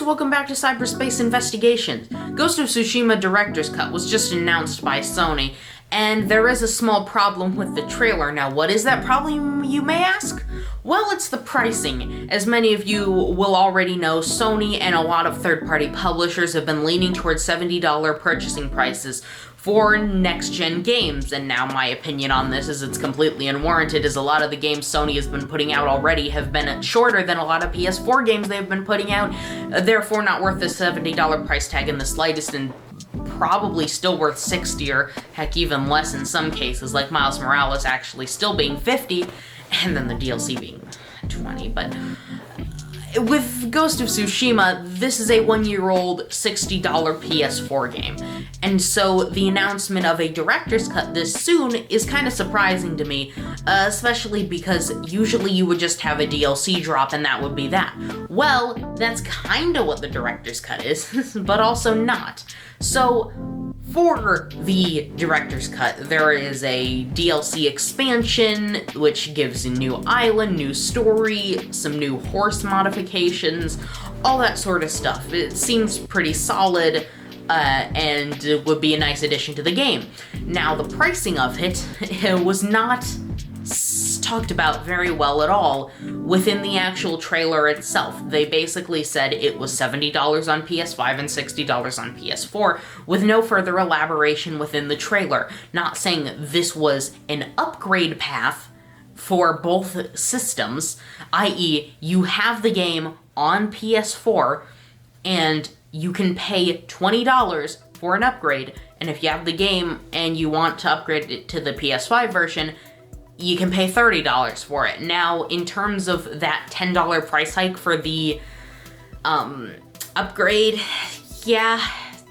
welcome back to Cyberspace Investigations. Ghost of Tsushima Director's Cut was just announced by Sony, and there is a small problem with the trailer. Now, what is that problem, you may ask? Well, it's the pricing. As many of you will already know, Sony and a lot of third-party publishers have been leaning towards $70 purchasing prices for next-gen games, and now my opinion on this is it's completely unwarranted, as a lot of the games Sony has been putting out already have been shorter than a lot of PS4 games they've been putting out, therefore not worth the $70 price tag in the slightest, and probably still worth $60 or heck even less in some cases, like Miles Morales actually still being $50, and then the DLC being $20, but with Ghost of Tsushima, this is a one-year-old $60 PS4 game, and so the announcement of a director's cut this soon is kind of surprising to me, especially because usually you would just have a DLC drop and that would be that. Well, that's kind of what the director's cut is, but also not. So, for the director's cut, there is a DLC expansion, which gives a new island, new story, some new horse modifications, all that sort of stuff. It seems pretty solid, and it would be a nice addition to the game. Now, the pricing of it was not talked about very well at all within the actual trailer itself. They basically said it was $70 on PS5 and $60 on PS4, with no further elaboration within the trailer, not saying this was an upgrade path for both systems, i.e. you have the game on PS4 and you can pay $20 for an upgrade, and if you have the game and you want to upgrade it to the PS5 version, you can pay $30 for it. Now, in terms of that $10 price hike for the upgrade, yeah,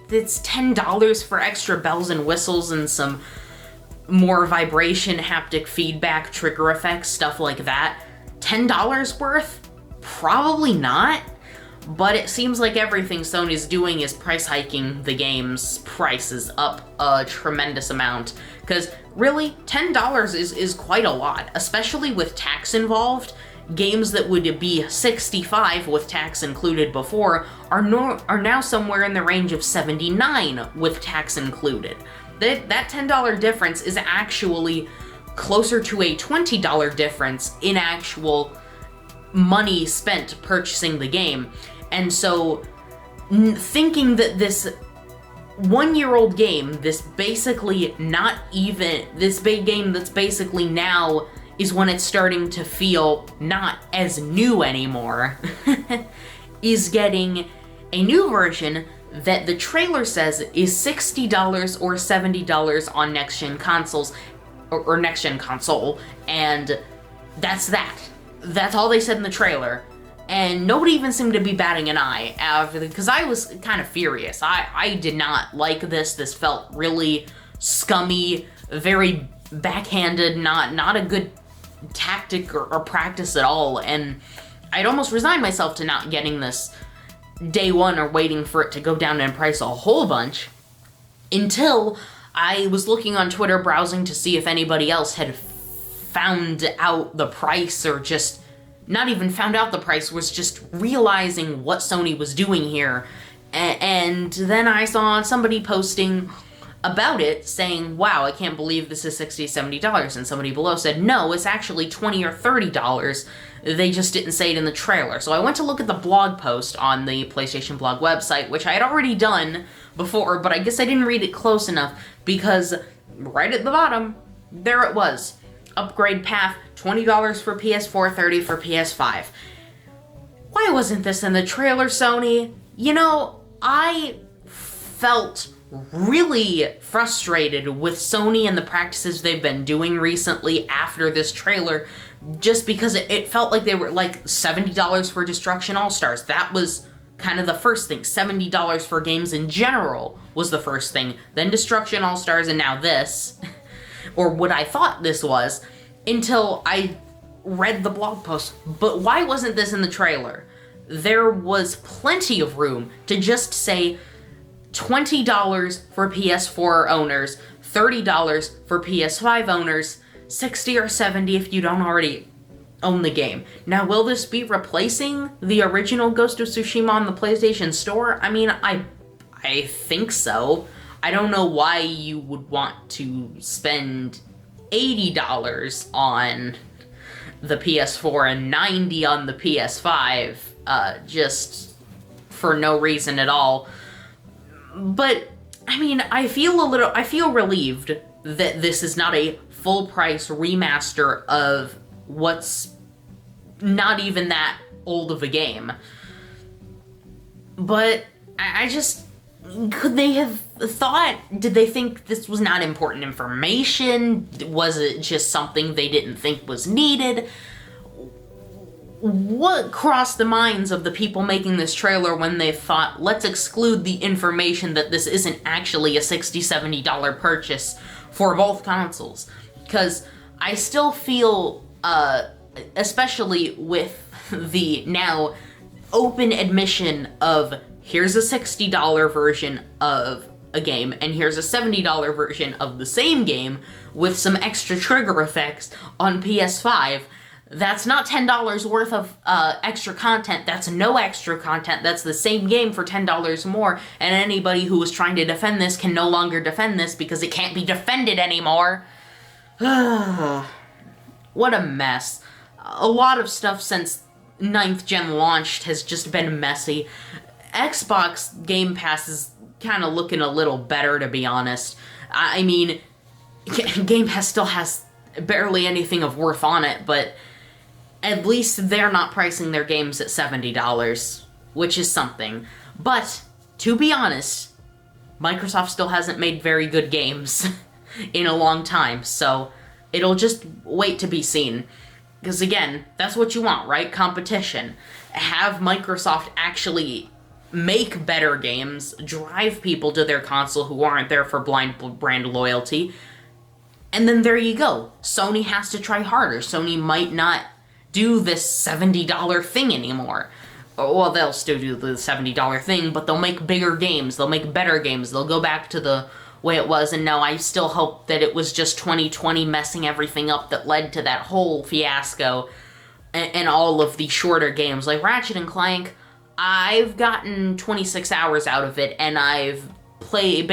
it's $10 for extra bells and whistles and some more vibration, haptic feedback, trigger effects, stuff like that. $10 worth? Probably not. But it seems like everything Sony's doing is price hiking the game's prices up a tremendous amount. Because really, $10 is quite a lot, especially with tax involved. Games that would be $65 with tax included before are now somewhere in the range of $79 with tax included. That $10 difference is actually closer to a $20 difference in actual money spent purchasing the game. And so, thinking that this one-year-old game, this game that's basically now is when it's starting to feel not as new anymore, is getting a new version that the trailer says is $60 or $70 on next-gen consoles, or next-gen console, and that's that. That's all they said in the trailer. And nobody even seemed to be batting an eye after because I was kind of furious. I did not like this. This felt really scummy, very backhanded, not a good tactic or practice at all. And I'd almost resigned myself to not getting this day one or waiting for it to go down in price a whole bunch until I was looking on Twitter, browsing to see if anybody else had found out the price, or just not even found out the price, was just realizing what Sony was doing here. And then I saw somebody posting about it saying, wow, I can't believe this is $60, $70. And somebody below said, no, it's actually $20 or $30. They just didn't say it in the trailer. So I went to look at the blog post on the PlayStation Blog website, which I had already done before, but I guess I didn't read it close enough, because right at the bottom, there it was. Upgrade path, $20 for PS4, $30 for PS5. Why wasn't this in the trailer, Sony? You know, I felt really frustrated with Sony and the practices they've been doing recently after this trailer, just because it felt like they were like $70 for Destruction All-Stars. That was kind of the first thing. $70 for games in general was the first thing. Then Destruction All-Stars, and now this. Or what I thought this was, until I read the blog post. But why wasn't this in the trailer? There was plenty of room to just say $20 for PS4 owners, $30 for PS5 owners, $60 or $70 if you don't already own the game. Now, will this be replacing the original Ghost of Tsushima on the PlayStation Store? I mean, I think so. I don't know why you would want to spend $80 on the PS4 and $90 on the PS5, just for no reason at all. But, I mean, I feel relieved that this is not a full-price remaster of what's not even that old of a game. But I just... Could they have thought... Did they think this was not important information? Was it just something they didn't think was needed? What crossed the minds of the people making this trailer when they thought, let's exclude the information that this isn't actually a $60, $70 purchase for both consoles? Because I still feel, especially with the now open admission of here's a $60 version of a game and here's a $70 version of the same game with some extra trigger effects on PS5, that's not $10 worth of extra content. That's no extra content. That's the same game for $10 more, and anybody who was trying to defend this can no longer defend this because it can't be defended anymore. What a mess. A lot of stuff since 9th Gen launched has just been messy. Xbox Game Pass is kind of looking a little better, to be honest. I mean, Game Pass still has barely anything of worth on it, but at least they're not pricing their games at $70, which is something. But, to be honest, Microsoft still hasn't made very good games in a long time, so it'll just wait to be seen. Because again, that's what you want, right? Competition. Have Microsoft actually make better games, drive people to their console who aren't there for blind brand loyalty, and then there you go. Sony has to try harder. Sony might not do this $70 thing anymore. Well, they'll still do the $70 thing, but they'll make bigger games, they'll make better games, they'll go back to the way it was, and no, I still hope that it was just 2020 messing everything up that led to that whole fiasco, and all of the shorter games, like Ratchet & Clank. I've gotten 26 hours out of it, and I'm playing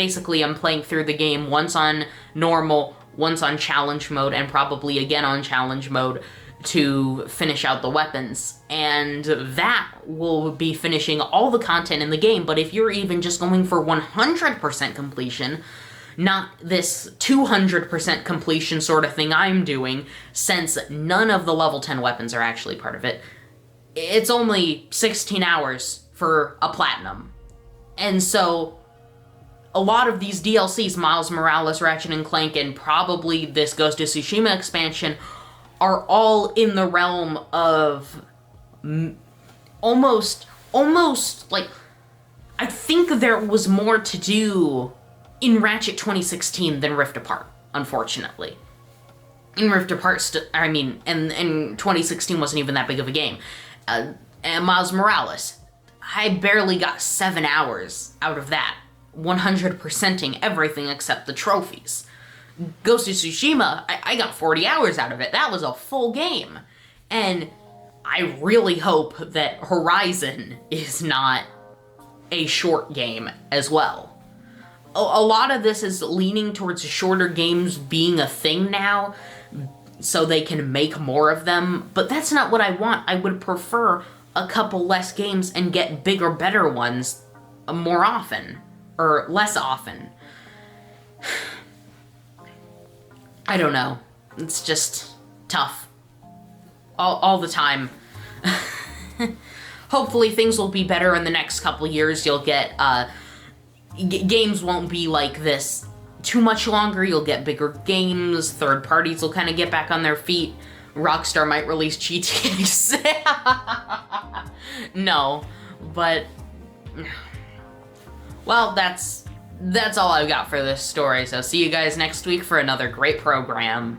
through the game once on normal, once on challenge mode, and probably again on challenge mode to finish out the weapons. And that will be finishing all the content in the game, but if you're even just going for 100% completion, not this 200% completion sort of thing I'm doing, since none of the level 10 weapons are actually part of it, it's only 16 hours for a platinum. And so a lot of these DLCs, Miles Morales, Ratchet & Clank, and probably this Ghost of Tsushima expansion, are all in the realm of almost, like, I think there was more to do in Ratchet 2016 than Rift Apart, unfortunately. In Rift Apart, and 2016 wasn't even that big of a game. And Miles Morales, I barely got 7 hours out of that, 100%ing everything except the trophies. Ghost of Tsushima, I got 40 hours out of it. That was a full game. And I really hope that Horizon is not a short game as well. A lot of this is leaning towards shorter games being a thing now, so they can make more of them, but that's not what I want. I would prefer a couple less games and get bigger, better ones more often, or less often. I don't know. It's just tough. All the time. Hopefully things will be better in the next couple years. You'll get, games won't be like this too much longer. You'll get bigger games. Third parties will kind of get back on their feet. Rockstar might release GTA 6. No, but... Well, that's all I've got for this story, so see you guys next week for another great program.